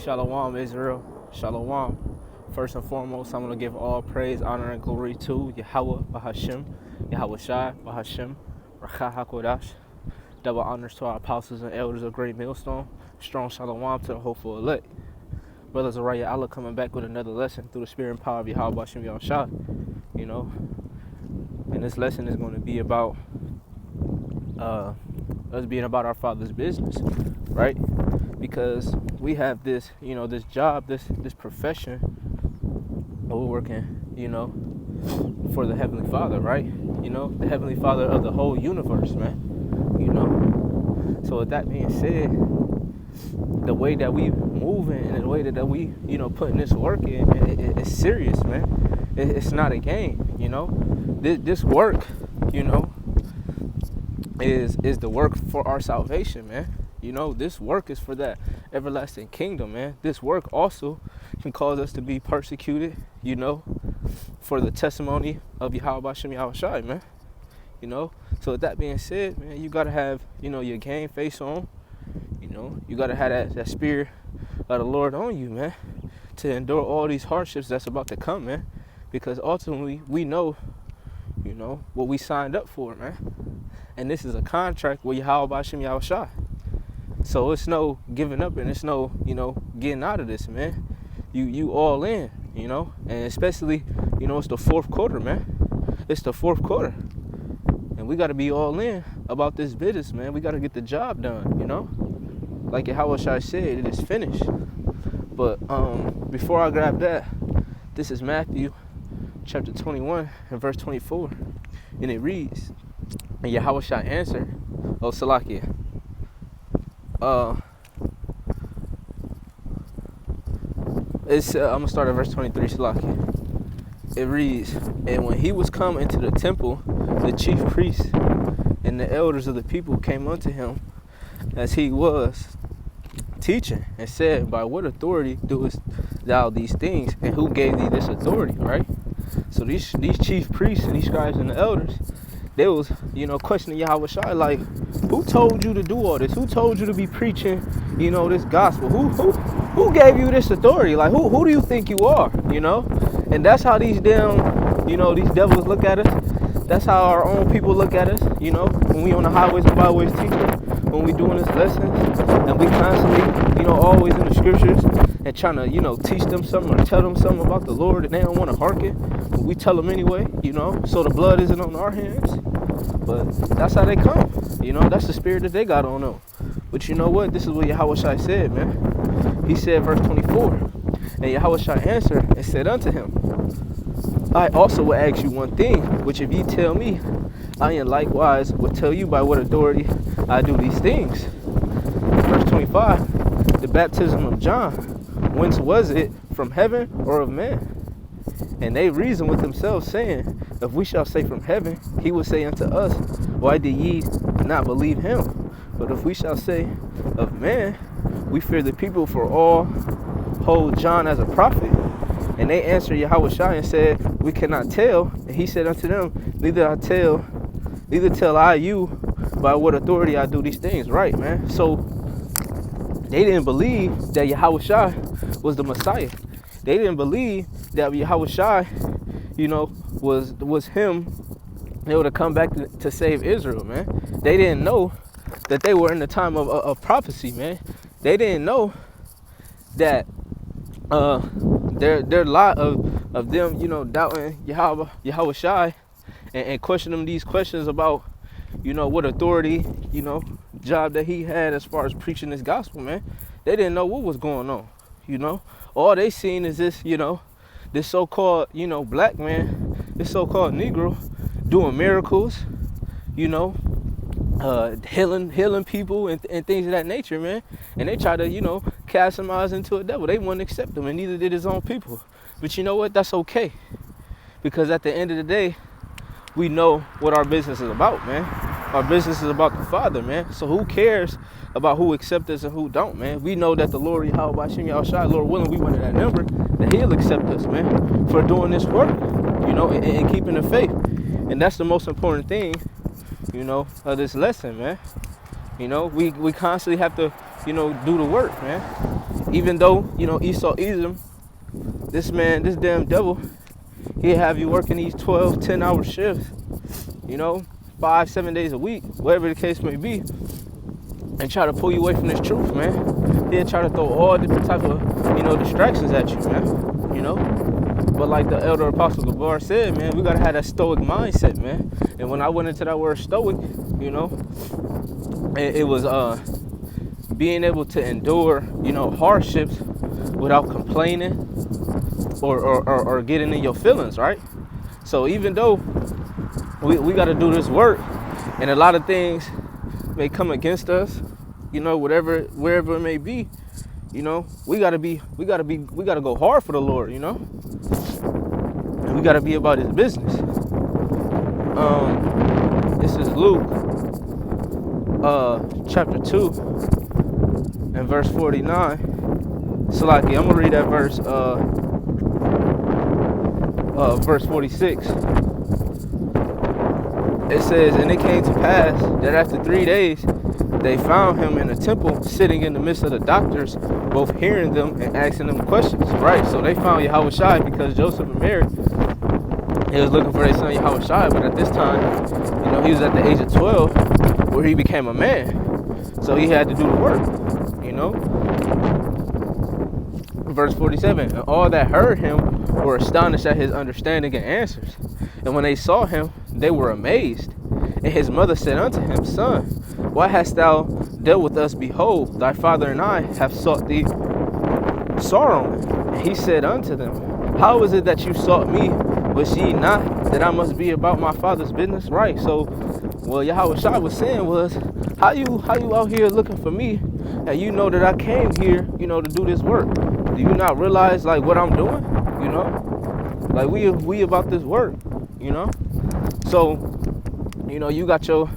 Shalom, Israel. Shalom. First and foremost, I'm going to give all praise, honor, and glory to Yahweh Bahashim, Yahweh Shai Bahashim, Rakha HaKodash. Double honors to our apostles and elders of Great Millstone. Strong shalom to the hopeful elect. Brothers of Raya Allah coming back with another lesson through the spirit and power of Yahweh Bahashim Yahweh Shai. You know, and this lesson is going to be about us being about our Father's business, right? Because we have this, this job, this profession, we're working, for the Heavenly Father, right? The Heavenly Father of the whole universe, man. So with that being said, the way that we moving and the way that we, putting this work in, it's serious, man. It's not a game, This work, is the work for our salvation, man. This work is for that everlasting kingdom, man. This work also can cause us to be persecuted, for the testimony of Yahweh Bashem Yahweh Shai, man. So with that being said, man, you gotta have, your game face on. You gotta have that spirit of the Lord on you, man, to endure all these hardships that's about to come, man. Because ultimately we know, what we signed up for, man. And this is a contract with Yahweh Bashem Yahweh Shai. So it's no giving up and it's no, getting out of this, man. You all in, and especially, it's the fourth quarter, man. It's the fourth quarter. And we got to be all in about this business, man. We got to get the job done, Like Yahweh Shai said, it is finished. But before I grab that, this is Matthew chapter 21 and verse 24. And it reads, and Yahweh Shai answered, oh, Salakia. I'm gonna start at verse 23, Salakia. It reads, and when he was come into the temple, the chief priests and the elders of the people came unto him as he was teaching, and said, by what authority doest thou these things, and who gave thee this authority, right? So these chief priests and these scribes and the elders, they was, questioning Yahweh Shai, like, who told you to do all this? Who told you to be preaching, this gospel? Who gave you this authority? Like, who do you think you are, And that's how these damn, these devils look at us. That's how our own people look at us, when we on the highways and byways teaching, when we doing this lessons, and we constantly, always in the scriptures and trying to, teach them something or tell them something about the Lord, and they don't want to hearken. But we tell them anyway, so the blood isn't on our hands. But that's how they come, that's the spirit that they got on them. But you know what? This is what Yahweh Shai said, man. He said, verse 24, and Yahweh Shai answered and said unto him, I also will ask you one thing, which if ye tell me, I in likewise will tell you by what authority I do these things. Verse 25, the baptism of John, whence was it, from heaven or of man? And they reasoned with themselves, saying, if we shall say from heaven, he will say unto us, why did ye not believe him? But if we shall say of man, we fear the people, for all hold John as a prophet. And they answered Yahweh Shai and said, we cannot tell. And he said unto them, neither tell I you by what authority I do these things. Right, man? So they didn't believe that Yahweh Shai was the Messiah. They didn't believe that Yahweh Shai, was him. They would have come back to save Israel, man. They didn't know that they were in the time of prophecy, man. They didn't know that their lot of them, doubting Yahweh Shai and questioning these questions about, what authority, job that he had as far as preaching this gospel, man. They didn't know what was going on, All they seen is this, this so-called, black man, this so-called Negro doing miracles, healing people and things of that nature, man. And they try to, cast him out into a devil. They wouldn't accept him, and neither did his own people. But you know what? That's okay. Because at the end of the day, we know what our business is about, man. Our business is about the Father, man. So who cares about who accepts us and who don't, man? We know that the Lord, Yahweh Bashem Yahweh Shai, Lord willing, we went to that number, that he'll accept us, man, for doing this work, and keeping the faith. And that's the most important thing, of this lesson, man. We constantly have to, do the work, man. Even though, Esau Edom, this damn devil, he'll have you working these 12, 10-hour shifts, 5-7 days a week, whatever the case may be, and try to pull you away from this truth, man. He'll try to throw all different type of, distractions at you, man, But like the elder apostle Gabar said, man, we gotta have that stoic mindset, man. And when I went into that word stoic, it was being able to endure, hardships without complaining or getting in your feelings, right? So even though we got to do this work, and a lot of things may come against us, wherever it may be, we gotta go hard for the Lord, and we gotta be about His business. This is Luke, chapter 2, and verse 49. Salaki, I'm gonna read that verse 46. It says, and it came to pass that after 3 days they found him in the temple, sitting in the midst of the doctors, both hearing them and asking them questions. Right, so they found Yahushua because Joseph and Mary, he was looking for their son Yahushua, but at this time, he was at the age of 12 where he became a man. So he had to do the work, Verse 47, and all that heard him were astonished at his understanding and answers. And when they saw him, they were amazed. And his mother said unto him, Son, why hast thou dealt with us? Behold, thy father and I have sought thee sorrow. And he said unto them, how is it that you sought me? Was ye not that I must be about my father's business? Right. So what Yahushua was saying was, how you out here looking for me, and you know that I came here, to do this work? Do you not realize like what I'm doing? Like we about this work, So, you got your,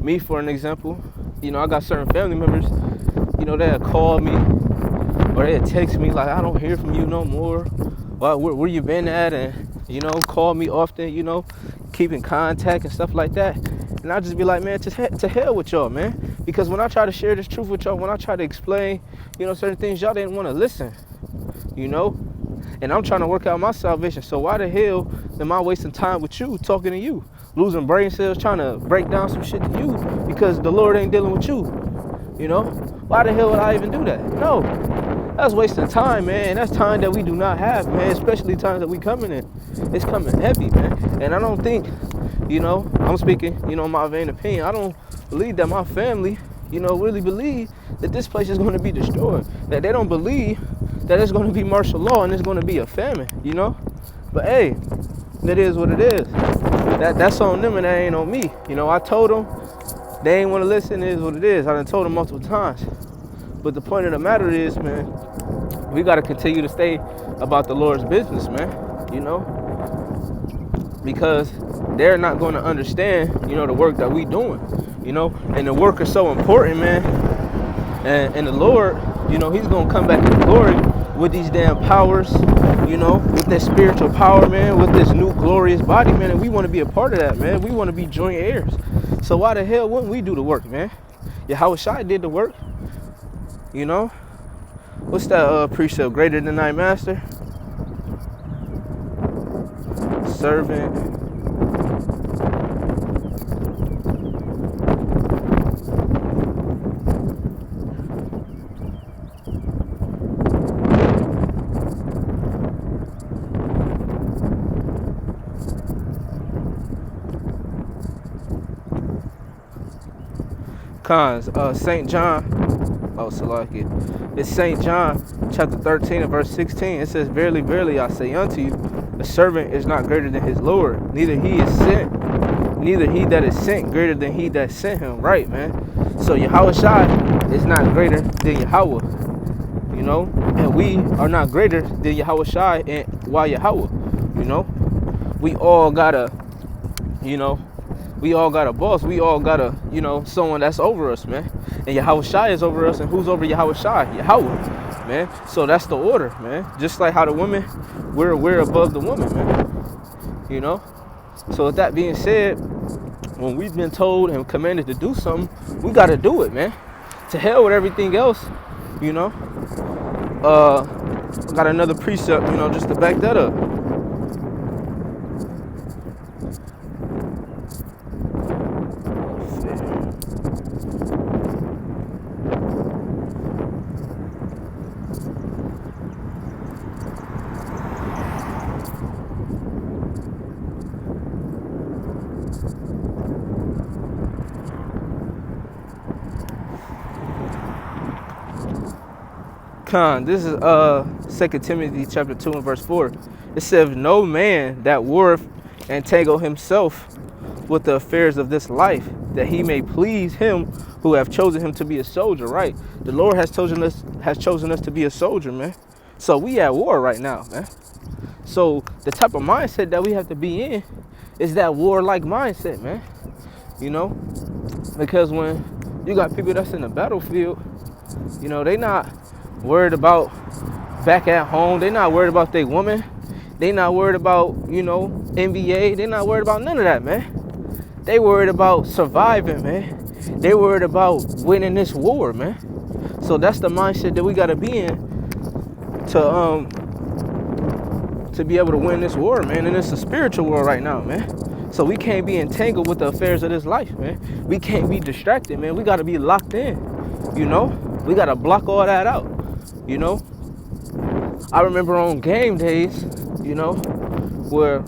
me for an example. I got certain family members, they'll call me or they'll text me like, I don't hear from you no more. Well, where you been at? And, call me often, keep in contact and stuff like that. And I just be like, man, to hell with y'all, man. Because when I try to share this truth with y'all, when I try to explain, certain things, y'all didn't want to listen, And I'm trying to work out my salvation. So why the hell am I wasting time with you, talking to you? Losing brain cells, trying to break down some shit to you because the Lord ain't dealing with you, Why the hell would I even do that? No, that's wasting time, man. That's time that we do not have, man, especially times that we coming in. It's coming heavy, man. And I don't think, I'm speaking, my vain opinion. I don't believe that my family, really believe that this place is going to be destroyed. That they don't believe that it's going to be martial law and it's going to be a famine, But hey, it is what it is. That's on them and that ain't on me. I told them, they ain't want to listen. It is what it is. I done told them multiple times. But the point of the matter is, man, we got to continue to stay about the Lord's business, man, Because they're not going to understand, the work that we doing, And the work is so important, man. And the Lord, He's going to come back in glory with these damn powers, with that spiritual power, man, with this new glorious body, man. And we want to be a part of that, man. We want to be joint heirs. So why the hell wouldn't we do the work, man? Yahushua did the work, What's that precept? Greater than thy master? Servant. St. John, Salaki. It's St. John chapter 13 and verse 16. It says, verily, verily, I say unto you, a servant is not greater than his Lord, neither he that is sent greater than he that sent him. Right, man. So Yahushua is not greater than Yahweh, and we are not greater than Yahushua and Yahweh, We all gotta, we all got a boss. We all got a, someone that's over us, man. And Yahushua is over us. And who's over Yahushua? Yahweh, man. So that's the order, man. Just like how the women, we're above the woman, man. So with that being said, when we've been told and commanded to do something, we got to do it, man. To hell with everything else. You know, got another precept, you know, just to back that up. This is 2 Timothy chapter 2 and verse 4. It says, no man that warreth entangle himself with the affairs of this life, that he may please him who have chosen him to be a soldier, right? The Lord has chosen us to be a soldier, man. So we at war right now, man. So the type of mindset that we have to be in is that warlike mindset, man. You know, because when you got people that's in the battlefield, you know, they not worried about back at home. They not worried about their woman. They not worried about, you know, NBA. They not worried about none of that, man. They worried about surviving, man. They worried about winning this war, man. So that's the mindset that we gotta be in to be able to win this war, man. And it's a spiritual war right now, man. So we can't be entangled with the affairs of this life, man. We can't be distracted, man. We gotta be locked in, you know. We gotta block all that out, you know. I remember on game days, you know, where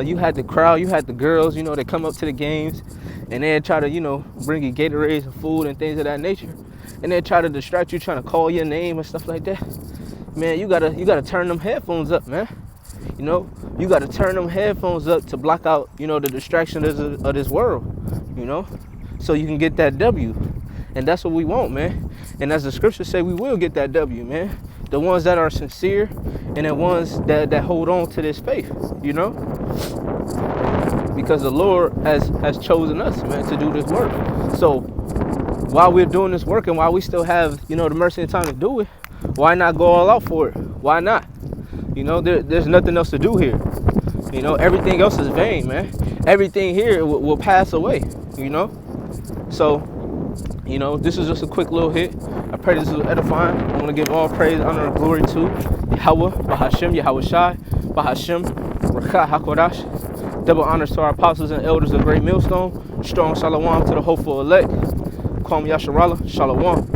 you had the crowd, you had the girls, you know, they come up to the games and they'd try to, you know, bring you Gatorades and food and things of that nature. And they'd try to distract you, trying to call your name and stuff like that. Man, you gotta turn them headphones up, man. You know, you gotta turn them headphones up to block out, you know, the distractions of this world, you know, so you can get that W. And that's what we want, man. And as the scriptures say, we will get that W, man. The ones that are sincere and the ones that hold on to this faith, you know? Because the Lord has chosen us, man, to do this work. So while we're doing this work and while we still have, you know, the mercy and time to do it, why not go all out for it? Why not? You know, there's nothing else to do here. You know, everything else is vain, man. Everything here will pass away, you know? So, you know, this is just a quick little hit. I pray this is edifying. I want to give all praise, honor, and glory to Yahweh, Bahashem, Yahweh Shai, Bahashem, Rakah HaKodash. Double honors to our apostles and elders of Great Millstone. Strong shalom to the hopeful elect. Kwam Yasharallah, shalom.